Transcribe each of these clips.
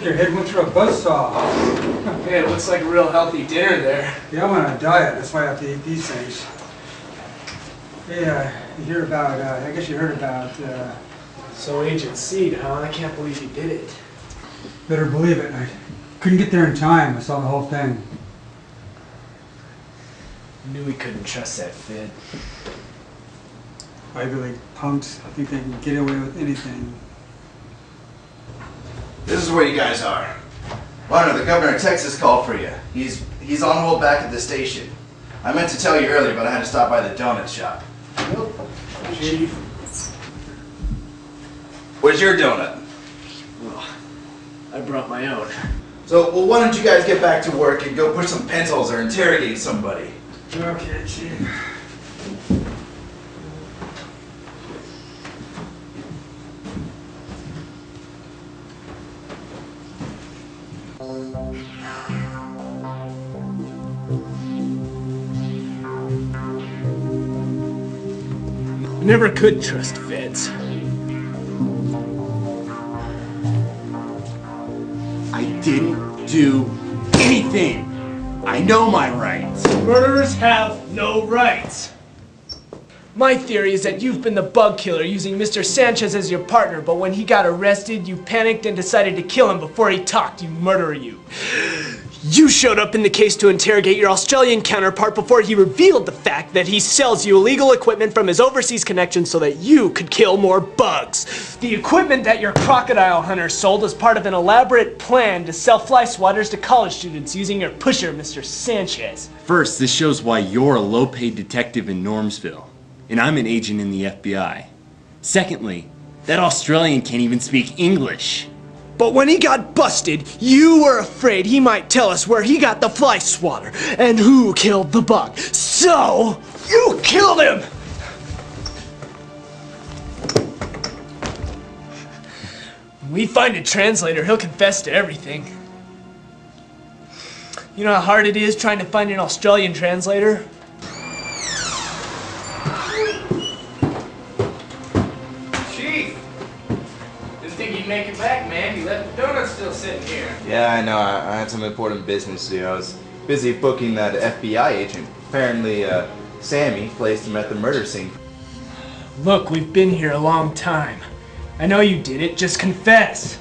Your head went through a buzzsaw. Hey, it looks like a real healthy dinner there. Yeah, I'm on a diet. That's why I have to eat these things. Hey, you hear about, I guess you heard about, So Agent Seed, huh? I can't believe you did it. better believe it. I couldn't get there in time. I saw the whole thing. Knew we couldn't trust that Fed. Ivy League punks. I think they can get away with anything. This is where you guys are. Warner, the governor of Texas called for you. He's on hold back at the station. I meant to tell you earlier, but I had to stop by the donut shop. Chief. Where's your donut? Well, I brought my own. So, well, why don't you guys get back to work and go push some pencils or interrogate somebody? Okay, Chief. Never could trust Feds. I didn't do anything. I know my rights. Murderers have no rights. My theory is that you've been the bug killer using Mr. Sanchez as your partner, but when he got arrested, you panicked and decided to kill him before he talked, you murderer you. You showed up in the case to interrogate your Australian counterpart before he revealed the fact that he sells you illegal equipment from his overseas connections so that you could kill more bugs. The equipment that your crocodile hunter sold as part of an elaborate plan to sell fly swatters to college students using your pusher, Mr. Sanchez. First, this shows why you're a low-paid detective in Normsville, and I'm an agent in the FBI. Secondly, that Australian can't even speak English. But when he got busted, you were afraid he might tell us where he got the fly swatter and who killed the bug. So, you killed him! When we find a translator, he'll confess to everything. You know how hard it is trying to find an Australian translator? Make it back, man. You left the donut still sitting here. Yeah, I know. I had some important business to do. I was busy booking that FBI agent. Apparently, Sammy placed him at the murder scene. Look, we've been here a long time. I know you did it. Just confess.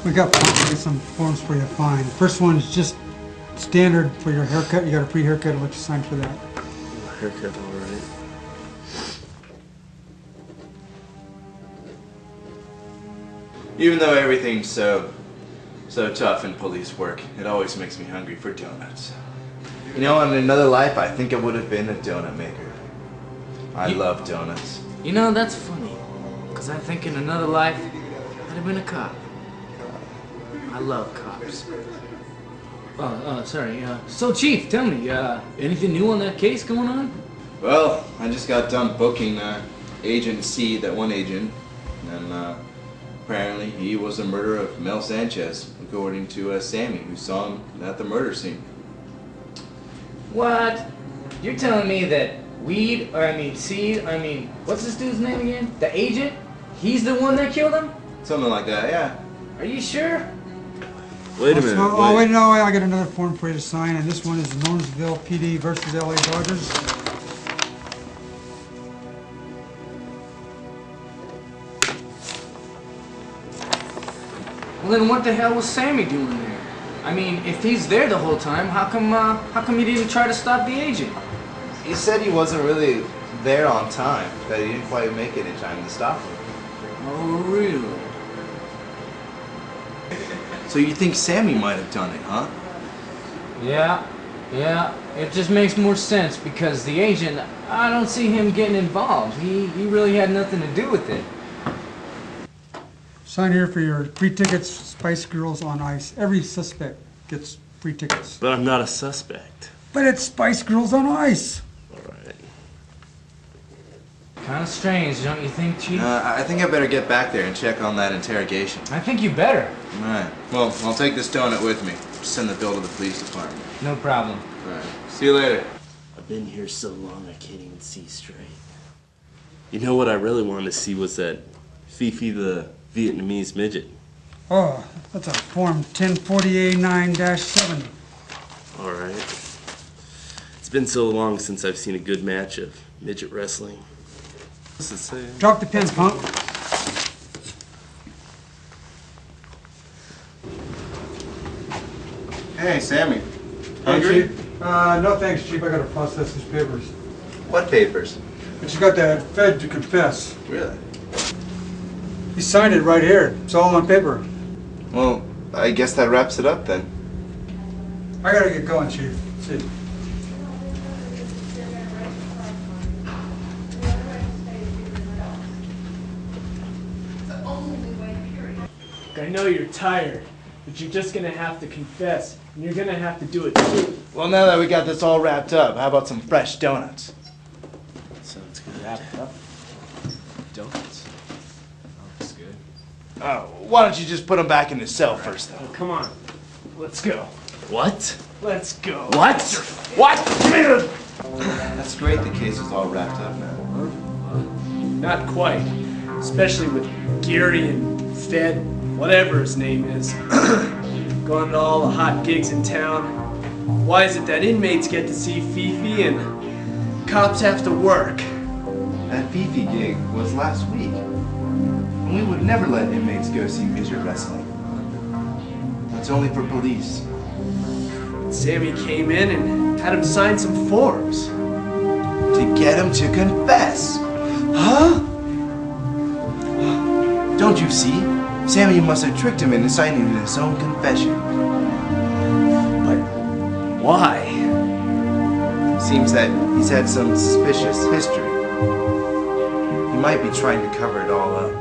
We got some forms for you to find. First one is just standard for your haircut. You got a free haircut. I'll let you sign for that. Haircut, all right. Even though everything's so tough in police work, it always makes me hungry for donuts. You know, in another life, I think I would have been a donut maker. I love donuts. You know, that's funny, because I think in another life, I'd have been a cop. I love cops. Sorry. So, Chief, tell me, anything new on that case going on? Well, I just got done booking Agent C, that one agent, and apparently he was the murderer of Mel Sanchez, according to Sammy, who saw him at the murder scene. What? You're telling me that Seed, what's this dude's name again? The agent? He's the one that killed him? Something like that, yeah. Are you sure? Wait a minute. Oh, wait, no, I got another form for you to sign, and this one is Normsville PD versus LA Dodgers. Well, then what the hell was Sammy doing there? I mean, if he's there the whole time, how come he didn't try to stop the agent? He said he wasn't really there on time, that he didn't quite make it in time to stop him. Oh, really? So you think Sammy might have done it, huh? Yeah. It just makes more sense because the agent, I don't see him getting involved. He really had nothing to do with it. Sign here for your free tickets, Spice Girls on Ice. Every suspect gets free tickets. But I'm not a suspect. But it's Spice Girls on Ice. All right. Kind of strange, don't you think, Chief? I think I better get back there and check on that interrogation. I think you better. Alright. Well, I'll take this donut with me. Send the bill to the police department. No problem. Alright. See you later. I've been here so long I can't even see straight. You know what I really wanted to see was that Fifi the Vietnamese midget. Oh, that's a Form 1040A9-7. All right. It's been so long since I've seen a good match of midget wrestling. What's it say? Drop the pen, punk. Hey, Sammy. Hey, Hungry? Chief. No thanks, Chief. I gotta process these papers. What papers? But you got that Fed to confess. Really? He signed it right here. It's all on paper. Well, I guess that wraps it up then. I gotta get going, Chief. See you. I know you're tired, but you're just gonna have to confess, and you're gonna have to do it too. Well, now that we got this all wrapped up, how about some fresh donuts? Sounds good. Wrap it up. Donuts. Looks good. Oh, why don't you just put them back in the cell first, though? Oh, come on. Let's go. What? Let's go. What? What? Give me the... That's great the case is all wrapped up now. Not quite. Especially with Gary and Fed, whatever his name is, going to all the hot gigs in town. Why is it that inmates get to see Fifi and cops have to work? That Fifi gig was last week. And we would never let inmates go see midget wrestling. It's only for police. Sammy came in and had him sign some forms. To get him to confess. Huh? Don't you see? Sammy must have tricked him into signing his own confession. But why? Seems that he's had some suspicious history. He might be trying to cover it all up.